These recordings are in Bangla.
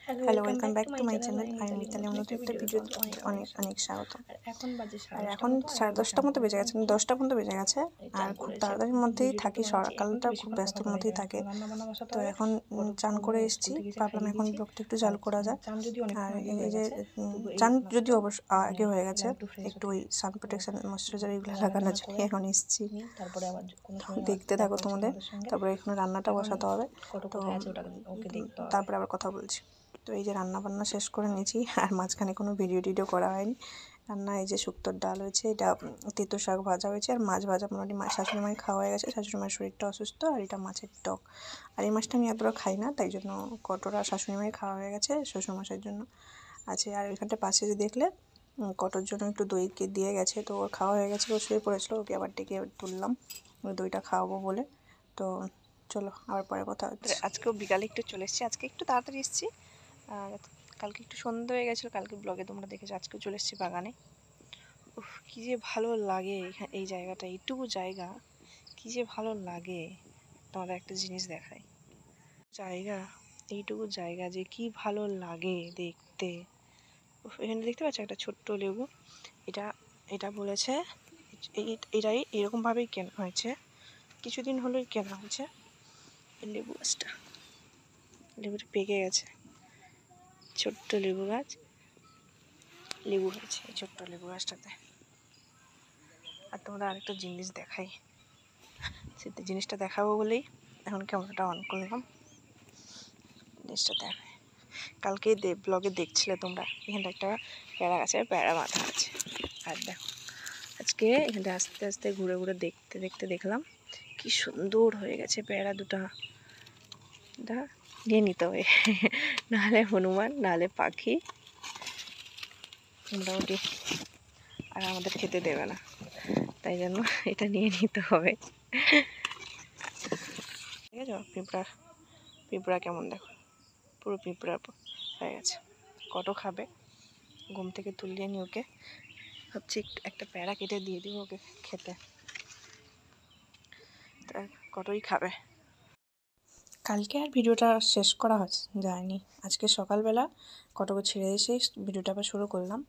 Hello, welcome back to my channel. আমি মিতালি। আমার নতুন একটা ভিডিওতে অনেক অনেক স্বাগত। আর এখন 10:30 মতো বেজে গেছে, 10টা পর্যন্ত বেজে গেছে। আর খুব তাড়াতাড়ির মধ্যেই থাকি, সকালটা খুব ব্যস্তর মধ্যেই থাকে। তো এখন চান করে এসেছি, ভাবলাম এখন ব্লগটা একটু চালু করা যায়। আর এই যে চান যদিও অবশ্য আগে হয়ে গেছে, একটু ওই সান প্রোটেকশন ময়শ্চারাইজার এগুলো লাগানোর জন্য এখন এসেছি। দেখতে থাকো তোমাদের। তারপরে এখানে রান্নাটা বসাতে হবে, তো তারপরে আবার কথা বলছি। তো এই যে রান্না বান্না শেষ করে নিয়েছি, আর মাঝখানে কোনো ভিডিও করা হয়নি। রান্না এই যে শুক্তোর ডাল হয়েছে, এটা তেঁতো শাক ভাজা হয়েছে, আর মাছ ভাজা মোটামুটি শাশুড়ি মায়ের খাওয়া হয়ে গেছে। শাশুড়ি মায়ের শরীরটা অসুস্থ, আর এটা মাছের টক। আর এই মাছটা আমি এতটা খাই না, তাই জন্য কটরা শাশুড়ি মায়ের খাওয়া হয়ে গেছে, শ্বশুরমশাইয়ের জন্য আছে। আর ওইখানটা পাশে যে দেখলে কটর জন্য একটু দইকে দিয়ে গেছে, তো ওর খাওয়া হয়ে গেছে, ও শুয়ে পড়েছিল, ওকে আবার ডেকে তুললাম ওই দইটা খাওয়াবো বলে। তো চলো আবার পরে কথা হচ্ছে। আজকেও বিকালে একটু চলে এসেছি, আজকে একটু তাড়াতাড়ি এসেছি। আর কালকে একটু সন্ধ্যা হয়ে গেছিলো, কালকে ব্লগে তোমরা দেখেছো। আজকেও চলে এসেছি বাগানে। উফ, কী যে ভালো লাগে এই জায়গাটা, এইটুকু জায়গা কী যে ভালো লাগে। তোমাদের একটা জিনিস দেখাই, জায়গা, এইটুকু জায়গা যে কি ভালো লাগে দেখতে। এখানে দেখতে পাচ্ছ একটা ছোট্ট লেবু, এটা এটা বলেছে এটাই এরকমভাবেই কেনা হয়েছে, কিছুদিন হলোই কেনা হয়েছে। এই লেবু গাছটা, লেবুটা পেকে গেছে, ছোট্ট লেবু গাছ, লেবু হয়েছে এই ছোট্ট লেবু গাছটাতে। আর তোমাদের আরেকটা জিনিস দেখাই, সেটা জিনিসটা দেখাবো বলেই এখন ক্যামেরাটা অন করলাম। জিনিসটা দেখাই, কালকে ব্লগে দেখছিলে তোমরা, এখানটা একটা প্যারা গাছের প্যারা বাঁধা আছে। আর দেখো আজকে এখানটা আস্তে আস্তে ঘুরে ঘুরে দেখতে দেখতে দেখলাম কি সুন্দর হয়ে গেছে প্যারা দুটা। এটা নিয়ে নিতে হবে, নাহলে হনুমান নাহলে পাখি মোটামুটি আর আমাদের খেতে দেবে না, তাই জন্য এটা নিয়ে নিতে হবে। ঠিক আছে, পিঁপড়া কেমন দেখো, পুরো পিঁপড়া হয়ে গেছে। কত খাবে, ঘুম থেকে তুলিয়ে নি ওকে, ভাবছি একটা প্যারা কেটে দিয়ে দিব ওকে খেতে, তা কতই খাবে। কালকে আর ভিডিওটা শেষ করা যায়নি, আজকে সকালবেলা কটকে ছেড়ে এসে ভিডিওটা আবার শুরু করলাম।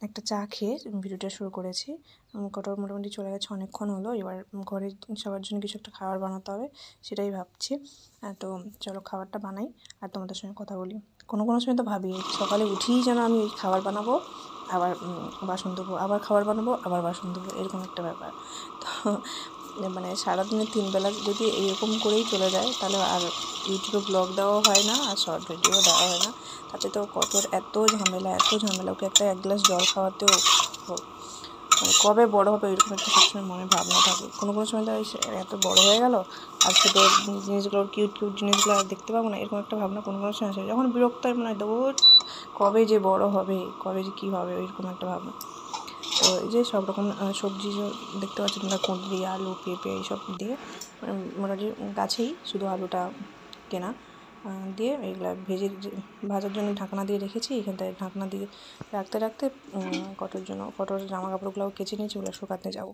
একটা চা খেয়ে ভিডিওটা শুরু করেছি। কটক মোটামুটি চলে গেছে অনেকক্ষণ হলো, এবার ঘরে সবার জন্য কিছু একটা খাবার বানাতে হবে, সেটাই ভাবছি। তো চলো খাবারটা বানাই আর তোমাদের সঙ্গে কথা বলি। কোনো সময় তো ভাবি সকালে উঠেই যেন আমি ওই খাবার বানাবো, আবার বাসন ধোবো, আবার খাবার বানাবো, আবার বাসন ধোবো, এরকম একটা ব্যাপার। তো মানে সারাদিনে 3 বেলা যদি এরকম করেই চলে যায়, তাহলে আর ইউটিউবে ব্লগ দেওয়া হয় না, আর শর্ট ভিডিও দেওয়া হয় না। তাতে তো কটর এত ঝামেলা ওকে একটা 1 গ্লাস জল খাওয়াতেও মানে কবে বড় হবে এরকম একটা সবসময় মনে ভাবনা থাকে। কোনো সময় তো এত বড় হয়ে গেল আর ছোটো জিনিসগুলো কিউট জিনিসগুলো আর দেখতে পাবো না, এরকম একটা ভাবনা কোনো সময় আসে। যখন বিরক্ত হয় মনে হয় দৌড়, কবে যে বড় হবে, কবে যে কী হবে, এরকম একটা ভাবনা। তো এই যে সব রকম সবজি দেখতে পাচ্ছি তোমরা, কুঁদরি, আলু, পেঁপে এইসব দিয়ে মোটামুটি গাছেই শুধু আলুটা কেনা দিয়ে এইগুলো ভাজার জন্য ঢাকনা দিয়ে রেখেছি। এখানটায় ঢাকনা দিয়ে রাখতে কটর জামা কাপড়গুলোও কেচে নিয়েছি, ওগুলো শুকাতে যাবো।